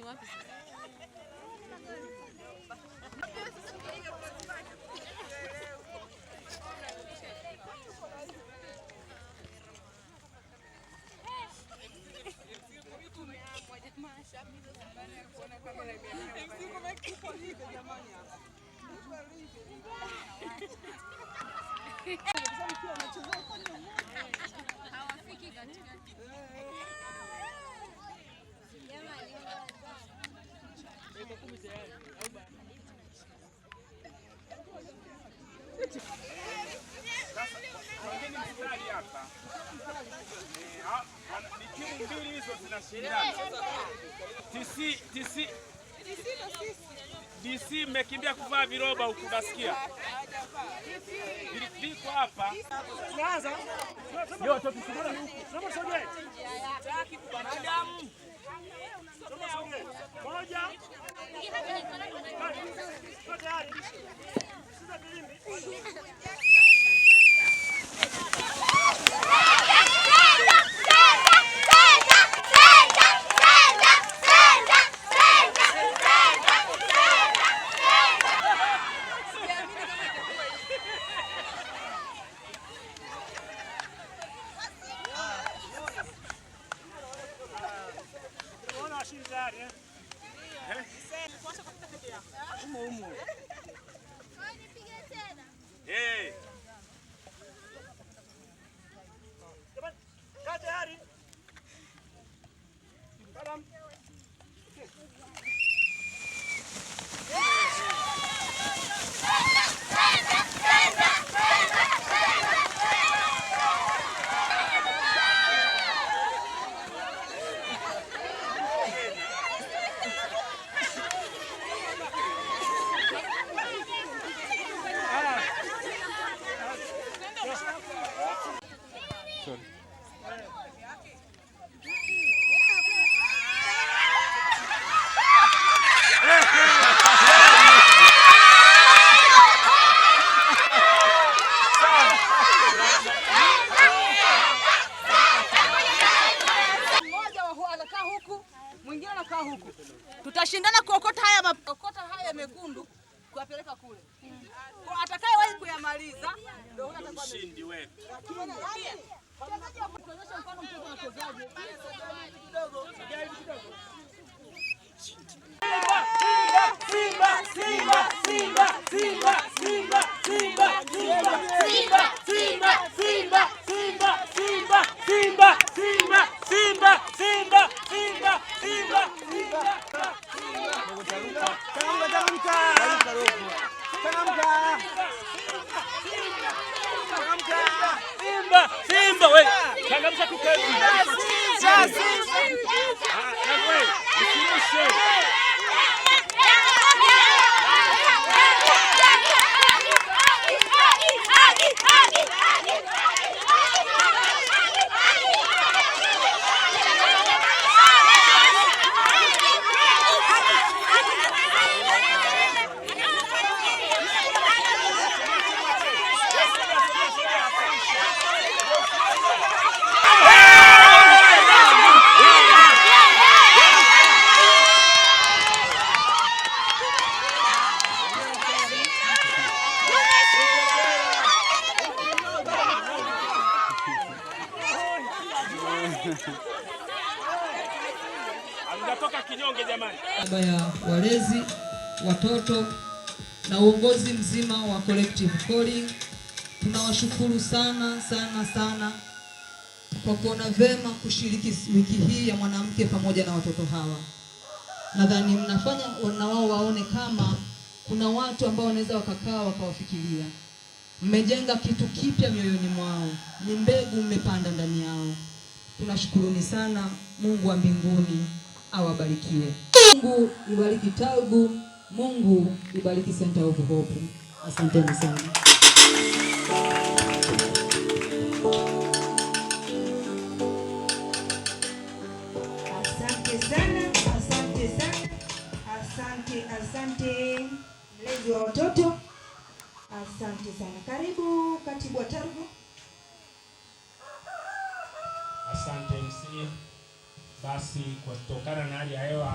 wapi sasa? Hawafiki katika ni timu mbili hizo zinashindana. DC mmekimbia kuvaa viroba huku nasikia. Viko hapa. Tuanza. Yo watoto tusimame huku. Soma sogea. Taki kubadamu. Soma sogea. Moja. Tayari. Sasa filimbi. Tutashindana kuokota haya mekundu kuwapeleka kule. Kwa atakayewahi kuyamaliza ndio huyo atakuwa mshindi wetu. Tuonyesha mfano mchezo unachezaje. Kidogo. Simba wewe. Changamsha tukae. Amjatoka kinyonge jamani. Niaba ya walezi, watoto na uongozi mzima wa Collective Calling, tunawashukuru sana kwa kuona vema kushiriki wiki hii ya mwanamke pamoja na watoto hawa. Nadhani mnafanya na wao waone kama kuna watu ambao wanaweza wakakaa wakawafikiria. Mmejenga kitu kipya mioyoni mwao, ni mbegu mmepanda ndani yao. Tunashukuruni sana. Mungu wa mbinguni awabarikie. Mungu ibariki Talgu, Mungu ibariki Center of Hope. Asanteni sana. Asante mlezi wa watoto. Asante sana. Karibu katibu wa Talgu. Asante MC. Basi kwa kutokana na hali ya hewa